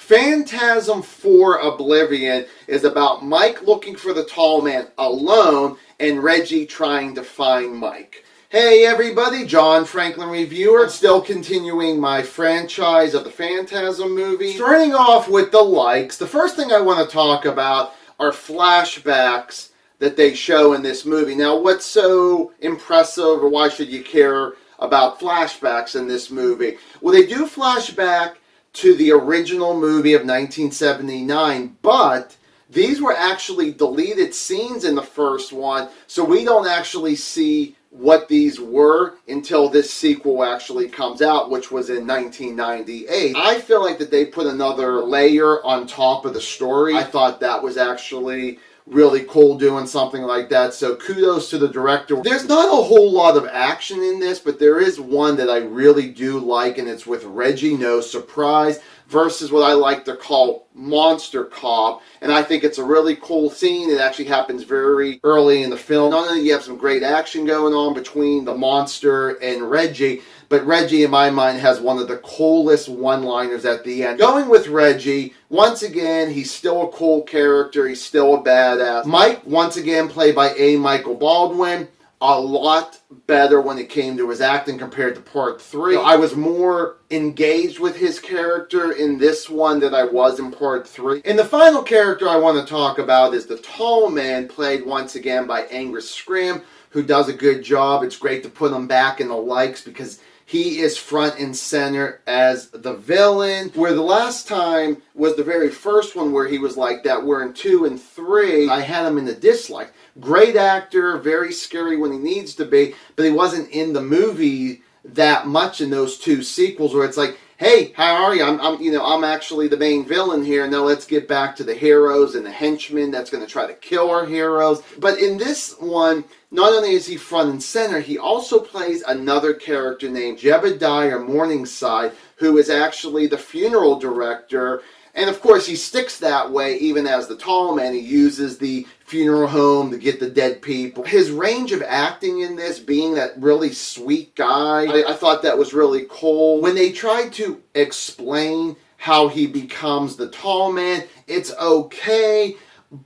Phantasm for Oblivion is about Mike looking for the tall man alone and Reggie trying to find Mike. Hey everybody, John Franklin Reviewer, still continuing my franchise of the Phantasm movie. Starting off with the likes, the first thing I want to talk about are flashbacks that they show in this movie. Now, what's so impressive, or why should you care about flashbacks in this movie? Well, they do flashback to the original movie of 1979, but these were actually deleted scenes in the first one, so we don't actually see what these were until this sequel actually comes out, which was in 1998. I feel like that they put another layer on top of the story. I thought that was actually really cool doing something like that, so kudos to the director. There's not a whole lot of action in this, but there is one that I really do like, and it's with Reggie, no surprise, versus what I like to call Monster Cop, and I think it's a really cool scene. It actually happens very early in the film. Not only do you have some great action going on between the monster and Reggie, but Reggie, in my mind, has one of the coolest one-liners at the end. Going with Reggie, once again, he's still a cool character. He's still a badass. Mike, once again, played by A. Michael Baldwin, a lot better when it came to his acting compared to part 3. I was more engaged with his character in this one than I was in part 3. And the final character I want to talk about is the tall man, played once again by Angus Scrimm, who does a good job. It's great to put him back in the likes because he is front and center as the villain, where the last time was the very first one where he was like that, where in 2 and 3, I had him in the dislike. Great actor, very scary when he needs to be, but he wasn't in the movie that much in those 2 sequels where it's like, hey, how are you? I'm actually the main villain here. Now let's get back to the heroes and the henchmen that's going to try to kill our heroes. But in this one, not only is he front and center, he also plays another character named Jebediah Morningside, who is actually the funeral director. And of course, he sticks that way even as the tall man. He uses the funeral home to get the dead people. His range of acting in this, being that really sweet guy, I thought that was really cool. When they tried to explain how he becomes the tall man, it's okay.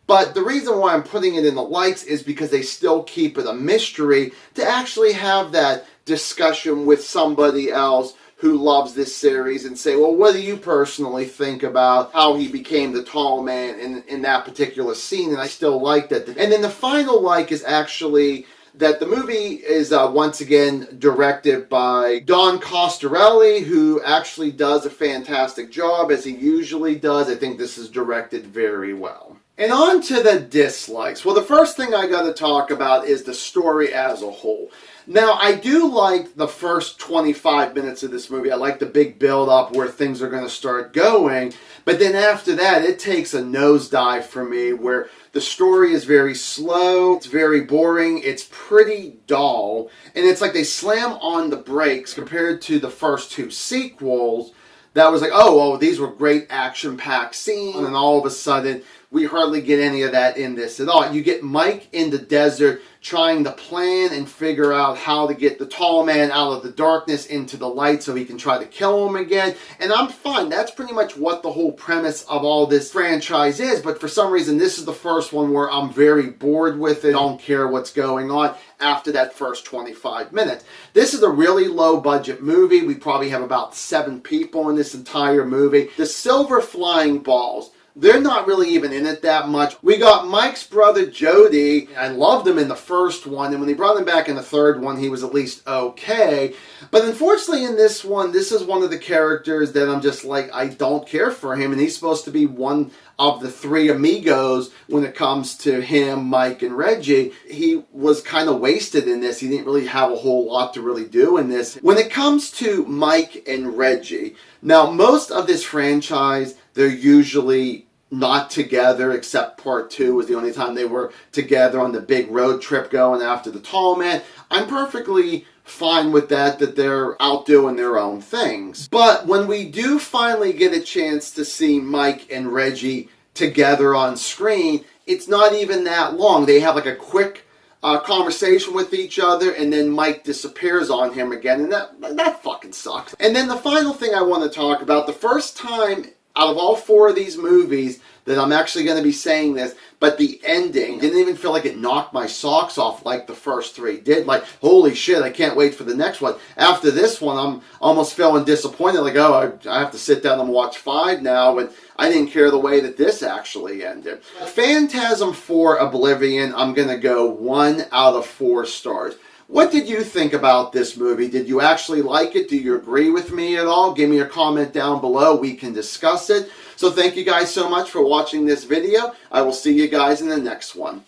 But the reason why I'm putting it in the likes is because they still keep it a mystery to actually have that discussion with somebody else who loves this series and say, well, what do you personally think about how he became the tall man in that particular scene? And I still like that. And then the final like is actually that the movie is once again directed by Don Coscarelli, who actually does a fantastic job, as he usually does. I think this is directed very well. And on to the dislikes. Well, the first thing I got to talk about is the story as a whole. Now, I do like the first 25 minutes of this movie. I like the big build-up where things are going to start going. But then after that, it takes a nosedive for me, where the story is very slow, it's very boring, it's pretty dull, and it's like they slam on the brakes compared to the first 2 sequels. That was like, oh, these were great action-packed scenes, and then all of a sudden, we hardly get any of that in this at all. You get Mike in the desert trying to plan and figure out how to get the tall man out of the darkness into the light so he can try to kill him again. And I'm fine. That's pretty much what the whole premise of all this franchise is. But for some reason, this is the first one where I'm very bored with it. I don't care what's going on after that first 25 minutes. This is a really low-budget movie. We probably have about 7 people in this entire movie. The silver flying balls, they're not really even in it that much. We got Mike's brother, Jody. I loved him in the first one, and when they brought him back in the third one, he was at least okay. But unfortunately in this one, this is one of the characters that I'm just like, I don't care for him, and he's supposed to be one of the 3 amigos when it comes to him, Mike, and Reggie. He was kind of wasted in this. He didn't really have a whole lot to really do in this. When it comes to Mike and Reggie, now most of this franchise, they're usually not together, except part 2 was the only time they were together on the big road trip going after the tall man. I'm perfectly fine with that they're out doing their own things. But when we do finally get a chance to see Mike and Reggie together on screen, it's not even that long. They have like a quick conversation with each other, and then Mike disappears on him again, and that fucking sucks. And then the final thing I want to talk about, the first time out of all 4 of these movies that I'm actually going to be saying this, but the ending didn't even feel like it knocked my socks off like the first 3 did. Like, holy shit, I can't wait for the next one. After this one, I'm almost feeling disappointed. Like, oh, I have to sit down and watch 5 now, and I didn't care the way that this actually ended. Phantasm 4 Oblivion, I'm going to go 1 out of 4 stars. What did you think about this movie? Did you actually like it? Do you agree with me at all? Give me a comment down below. We can discuss it. So thank you guys so much for watching this video. I will see you guys in the next one.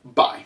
Bye.